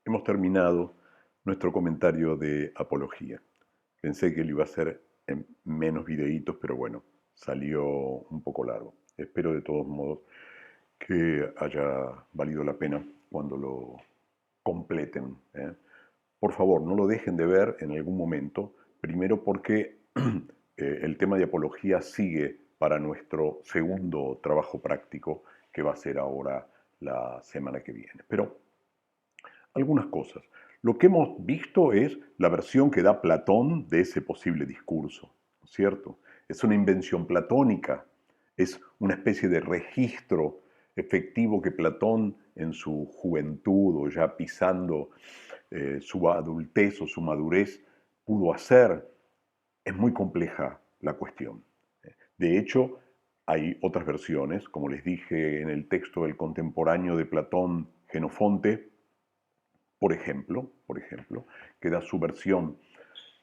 Hemos terminado nuestro comentario de apología. Pensé que lo iba a hacer en menos videitos, pero bueno, salió un poco largo. Espero de todos modos que haya valido la pena cuando lo completen. Por favor, no lo dejen de ver en algún momento, primero porque el tema de apología sigue para nuestro segundo trabajo práctico, que va a ser ahora la semana que viene. Pero algunas cosas. Lo que hemos visto es la versión que da Platón de ese posible discurso, ¿no es cierto? Es una invención platónica, es una especie de registro efectivo que Platón en su juventud o ya pisando su adultez o su madurez pudo hacer. Es muy compleja la cuestión. De hecho, hay otras versiones, como les dije en el texto del contemporáneo de Platón, Genofonte, por ejemplo, que da su versión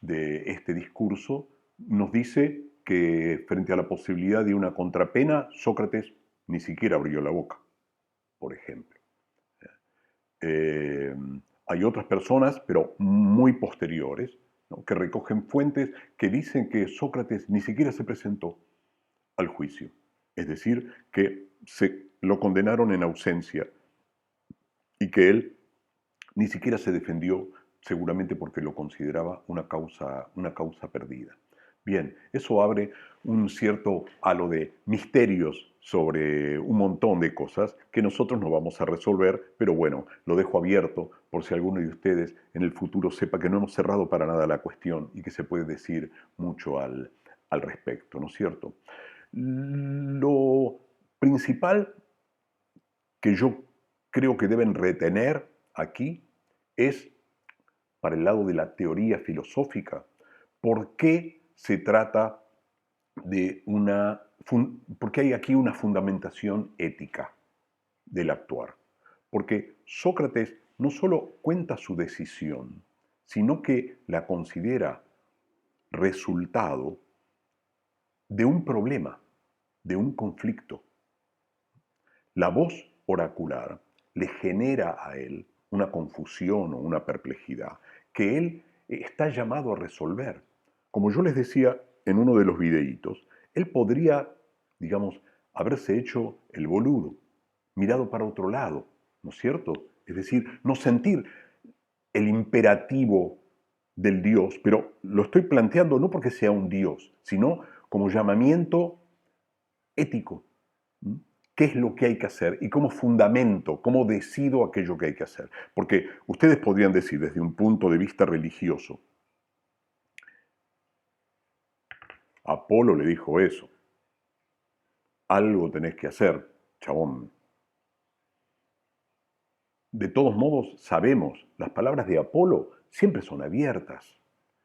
de este discurso, nos dice que frente a la posibilidad de una contrapena, Sócrates ni siquiera abrió la boca, por ejemplo. Eh, Hay otras personas, pero muy posteriores, ¿no?, que recogen fuentes que dicen que Sócrates ni siquiera se presentó al juicio. Es decir, que lo condenaron en ausencia y que él ni siquiera se defendió, seguramente porque lo consideraba una causa perdida. Bien, eso abre un cierto halo de misterios sobre un montón de cosas que nosotros no vamos a resolver, pero bueno, lo dejo abierto por si alguno de ustedes en el futuro sepa que no hemos cerrado para nada la cuestión y que se puede decir mucho al respecto, ¿no es cierto? Lo principal que yo creo que deben retener aquí es, para el lado de la teoría filosófica, por qué se trata de por qué hay aquí una fundamentación ética del actuar. Porque Sócrates no solo cuenta su decisión, sino que la considera resultado de un problema, de un conflicto. La voz oracular le genera a él una confusión o una perplejidad que él está llamado a resolver. Como yo les decía en uno de los videitos, él podría, digamos, haberse hecho el boludo, mirado para otro lado, ¿no es cierto? Es decir, no sentir el imperativo del Dios, pero lo estoy planteando no porque sea un Dios, sino como llamamiento ético. ¿Qué es lo que hay que hacer? Y cómo fundamento, cómo decido aquello que hay que hacer. Porque ustedes podrían decir desde un punto de vista religioso, Apolo le dijo eso, algo tenés que hacer, chabón. De todos modos, sabemos, las palabras de Apolo siempre son abiertas.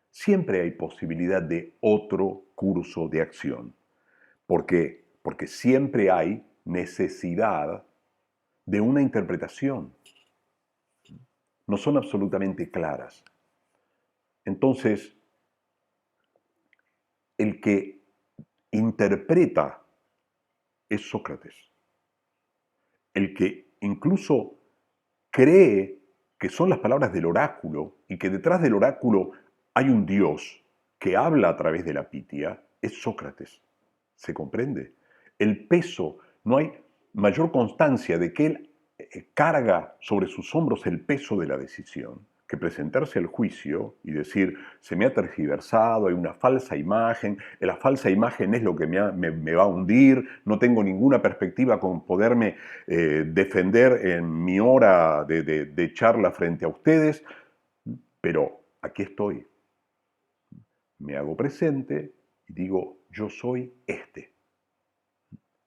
Siempre hay posibilidad de otro curso de acción. ¿Por qué? Porque siempre hay necesidad de una interpretación. No son absolutamente claras. Entonces, el que interpreta es Sócrates. El que incluso cree que son las palabras del oráculo y que detrás del oráculo hay un Dios que habla a través de la Pitia es Sócrates. ¿Se comprende? El peso, no hay mayor constancia de que él carga sobre sus hombros el peso de la decisión que presentarse al juicio y decir, se me ha tergiversado, hay una falsa imagen, la falsa imagen es lo que me va a hundir, no tengo ninguna perspectiva con poderme defender en mi hora de charla frente a ustedes, pero aquí estoy. Me hago presente y digo, yo soy este.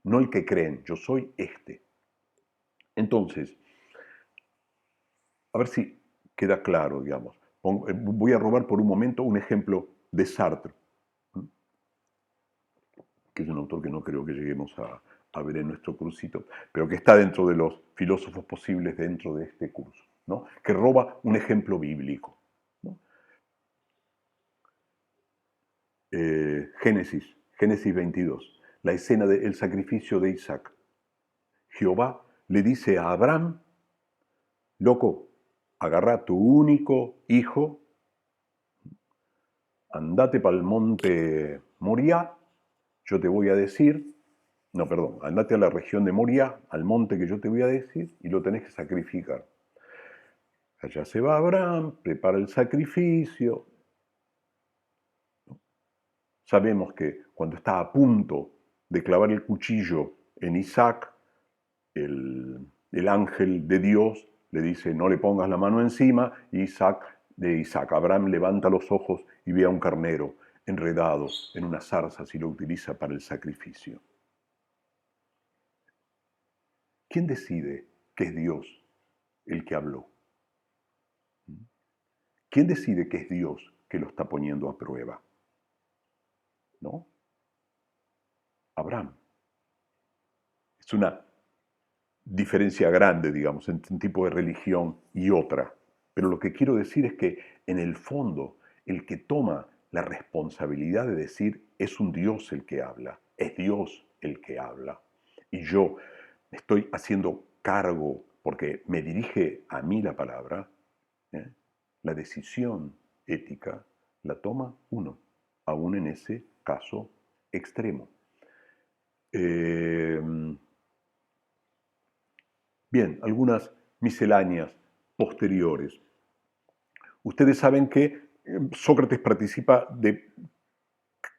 No el que creen, yo soy este. Entonces, a ver si queda claro, digamos. Voy a robar por un momento un ejemplo de Sartre, que es un autor que no creo que lleguemos a ver en nuestro cursito, pero que está dentro de los filósofos posibles dentro de este curso, ¿no? Que roba un ejemplo bíblico, ¿no? Génesis 22, la escena del sacrificio de Isaac. Jehová le dice a Abraham, loco, agarra a tu único hijo, andate para el monte Moriah, yo te voy a decir, no, perdón, andate a la región de Moriah, al monte que yo te voy a decir, y lo tenés que sacrificar. Allá se va Abraham, prepara el sacrificio. Sabemos que cuando está a punto de clavar el cuchillo en Isaac, el ángel de Dios le dice, no le pongas la mano encima, y Abraham levanta los ojos y ve a un carnero enredado en unas zarzas y lo utiliza para el sacrificio. ¿Quién decide que es Dios el que habló? ¿Quién decide que es Dios que lo está poniendo a prueba? ¿No? Abraham. Es una diferencia grande, digamos, entre un tipo de religión y otra. Pero lo que quiero decir es que, en el fondo, el que toma la responsabilidad de decir es un Dios el que habla, es Dios el que habla. Y yo me estoy haciendo cargo porque me dirige a mí la palabra, ¿eh? La decisión ética la toma uno, aún en ese caso extremo. Bien, algunas misceláneas posteriores. Ustedes saben que Sócrates participa de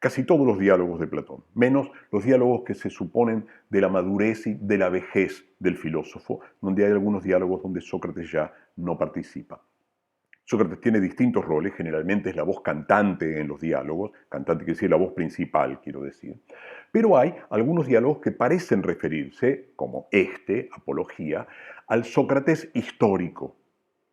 casi todos los diálogos de Platón, menos los diálogos que se suponen de la madurez y de la vejez del filósofo, donde hay algunos diálogos donde Sócrates ya no participa. Sócrates tiene distintos roles, generalmente es la voz cantante en los diálogos, cantante quiere decir la voz principal, quiero decir. Pero hay algunos diálogos que parecen referirse, como Apología, al Sócrates histórico,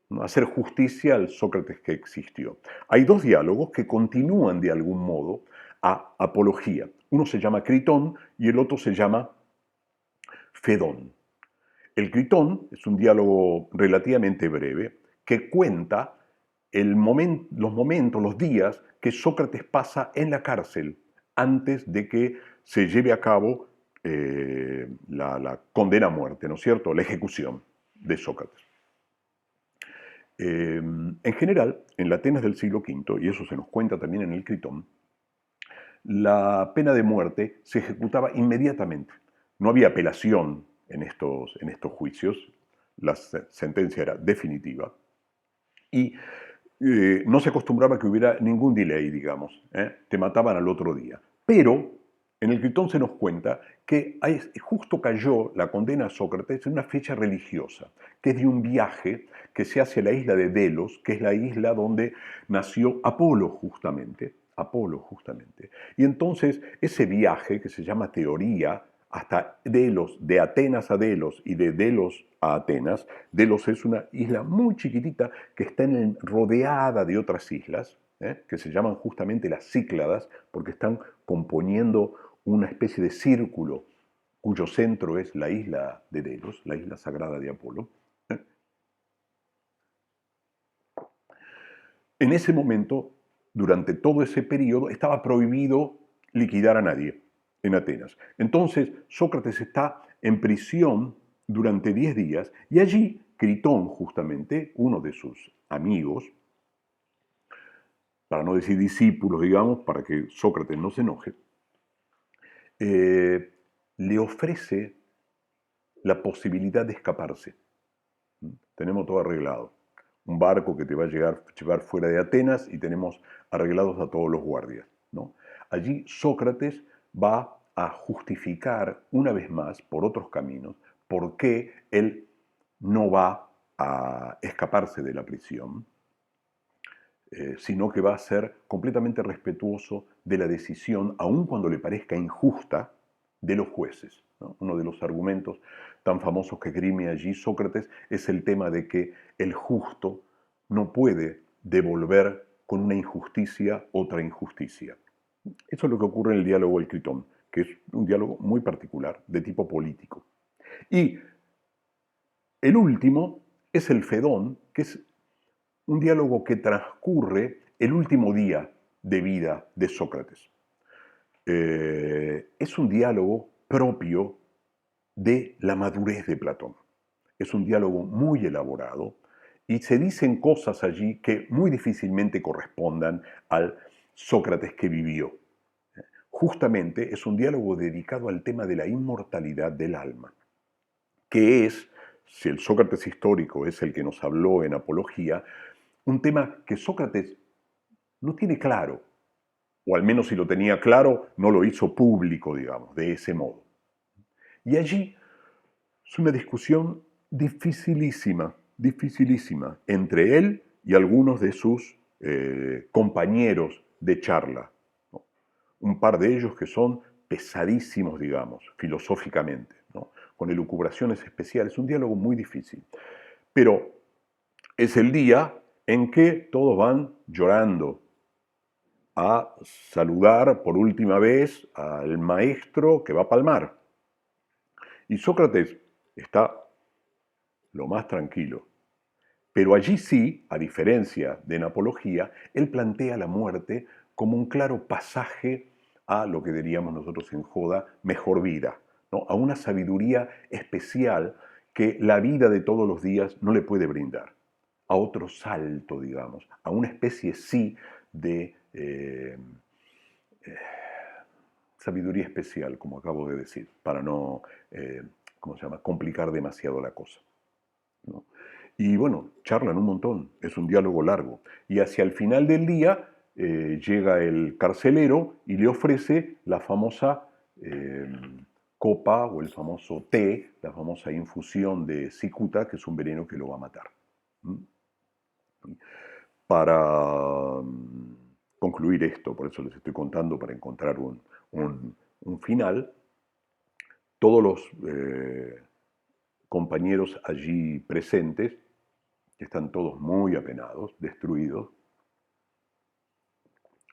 ¿no? Hacer justicia al Sócrates que existió. Hay dos diálogos que continúan de algún modo a Apología. Uno se llama Critón y el otro se llama Fedón. El Critón es un diálogo relativamente breve que cuenta los días que Sócrates pasa en la cárcel antes de que se lleve a cabo la condena a muerte, ¿no es cierto? La ejecución de Sócrates. En general, en la Atenas del siglo V, y eso se nos cuenta también en el Critón, la pena de muerte se ejecutaba inmediatamente. No había apelación en estos juicios, la sentencia era definitiva. Y no se acostumbraba que hubiera ningún delay, digamos, te mataban al otro día. Pero en el Critón se nos cuenta que justo cayó la condena a Sócrates en una fecha religiosa, que es de un viaje que se hace a la isla de Delos, que es la isla donde nació Apolo justamente. Y entonces ese viaje, que se llama teoría, hasta Delos, de Atenas a Delos y de Delos a Atenas. Delos es una isla muy chiquitita que está rodeada de otras islas, que se llaman justamente las Cícladas, porque están componiendo una especie de círculo cuyo centro es la isla de Delos, la isla sagrada de Apolo. En ese momento, durante todo ese periodo, estaba prohibido liquidar a nadie en Atenas. Entonces, Sócrates está en prisión durante 10 días y allí Critón, justamente, uno de sus amigos, para no decir discípulos, digamos, para que Sócrates no se enoje, le ofrece la posibilidad de escaparse. Tenemos todo arreglado. Un barco que te va a llevar fuera de Atenas y tenemos arreglados a todos los guardias, ¿no? Allí Sócrates va a justificar una vez más, por otros caminos, por qué él no va a escaparse de la prisión, sino que va a ser completamente respetuoso de la decisión, aun cuando le parezca injusta, de los jueces, ¿no? Uno de los argumentos tan famosos que esgrime allí Sócrates es el tema de que el justo no puede devolver con una injusticia otra injusticia. Eso es lo que ocurre en el diálogo del Critón, que es un diálogo muy particular, de tipo político. Y el último es el Fedón, que es un diálogo que transcurre el último día de vida de Sócrates. Es un diálogo propio de la madurez de Platón. Es un diálogo muy elaborado Y se dicen cosas allí que muy difícilmente correspondan al Sócrates que vivió. Justamente es un diálogo dedicado al tema de la inmortalidad del alma, que es, si el Sócrates histórico es el que nos habló en Apología, un tema que Sócrates no tiene claro, o al menos si lo tenía claro, no lo hizo público, digamos, de ese modo. Y allí es una discusión dificilísima, dificilísima, entre él y algunos de sus compañeros de charla, ¿no? Un par de ellos que son pesadísimos, digamos, filosóficamente, ¿no? Con elucubraciones especiales, un diálogo muy difícil. Pero es el día en que todos van llorando a saludar por última vez al maestro que va a palmar. Y Sócrates está lo más tranquilo. Pero allí sí, a diferencia de en Apología, él plantea la muerte como un claro pasaje a lo que diríamos nosotros en joda, mejor vida, ¿no? A una sabiduría especial que la vida de todos los días no le puede brindar, a otro salto, digamos, a una especie sí de sabiduría especial, como acabo de decir, para no, ¿cómo se llama?, complicar demasiado la cosa, ¿no? Y bueno, charlan un montón, es un diálogo largo. Y hacia el final del día llega el carcelero y le ofrece la famosa eh, copa o el famoso té, la famosa infusión de cicuta, que es un veneno que lo va a matar. ¿Mm? Para concluir esto, por eso les estoy contando, para encontrar un final, todos los compañeros allí presentes, que están todos muy apenados, destruidos.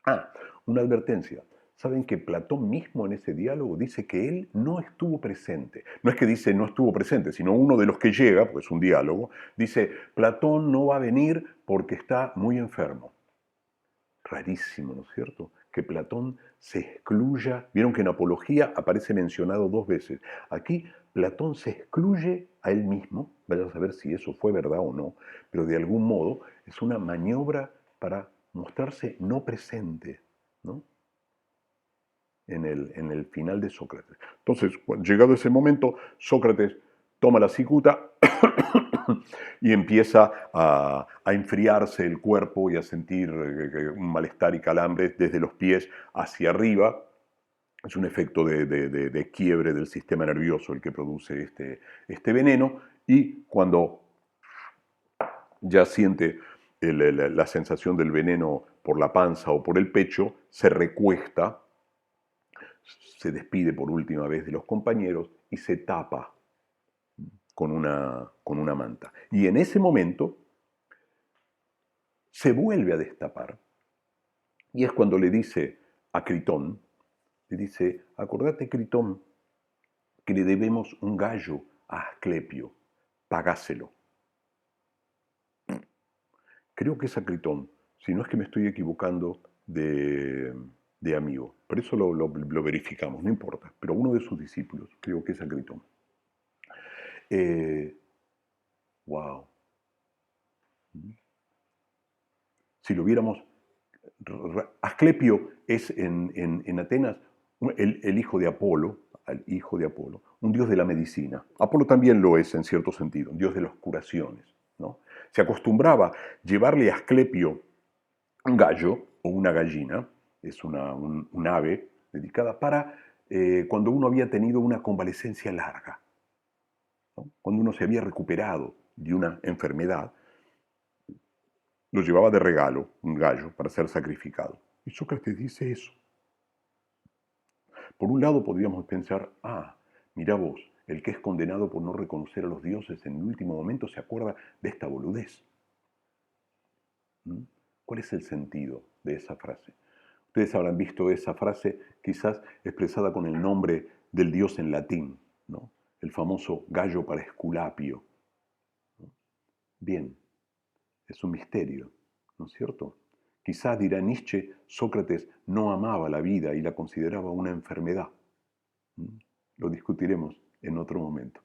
Ah, una advertencia. Saben que Platón mismo en ese diálogo dice que él no estuvo presente. No es que dice no estuvo presente, sino uno de los que llega, pues es un diálogo, dice Platón no va a venir porque está muy enfermo. Rarísimo, ¿no es cierto? Que Platón se excluya. Vieron que en Apología aparece mencionado 2 veces. Aquí Platón se excluye a él mismo, vaya a saber si eso fue verdad o no, pero de algún modo es una maniobra para mostrarse no presente, ¿no? En el final de Sócrates. Entonces, llegado ese momento, Sócrates toma la cicuta y empieza a enfriarse el cuerpo y a sentir un malestar y calambres desde los pies hacia arriba. Es un efecto de quiebre del sistema nervioso el que produce este veneno, y cuando ya siente la sensación del veneno por la panza o por el pecho, se recuesta, se despide por última vez de los compañeros y se tapa con una manta. Y en ese momento se vuelve a destapar, y es cuando le dice a Critón, le dice, acordate Critón, que le debemos un gallo a Asclepio, pagáselo. Creo que es a Critón, si no es que me estoy equivocando de amigo. Por eso lo verificamos, no importa, pero uno de sus discípulos, creo que es a Critón. Wow. Si lo viéramos, Asclepio es en Atenas el hijo de Apolo, un dios de la medicina. Apolo también lo es en cierto sentido, un dios de las curaciones, ¿no? Se acostumbraba llevarle a Asclepio un gallo o una gallina, es un ave dedicada para cuando uno había tenido una convalecencia larga, ¿no? Cuando uno se había recuperado de una enfermedad, lo llevaba de regalo, un gallo, para ser sacrificado. Y Sócrates dice eso. Por un lado podríamos pensar, mira vos, el que es condenado por no reconocer a los dioses en el último momento se acuerda de esta boludez. ¿Mm? ¿Cuál es el sentido de esa frase? Ustedes habrán visto esa frase quizás expresada con el nombre del dios en latín, ¿no? El famoso gallo para Esculapio, ¿no? Bien, es un misterio, ¿no es cierto? Quizás, dirá Nietzsche, Sócrates no amaba la vida y la consideraba una enfermedad. Lo discutiremos en otro momento.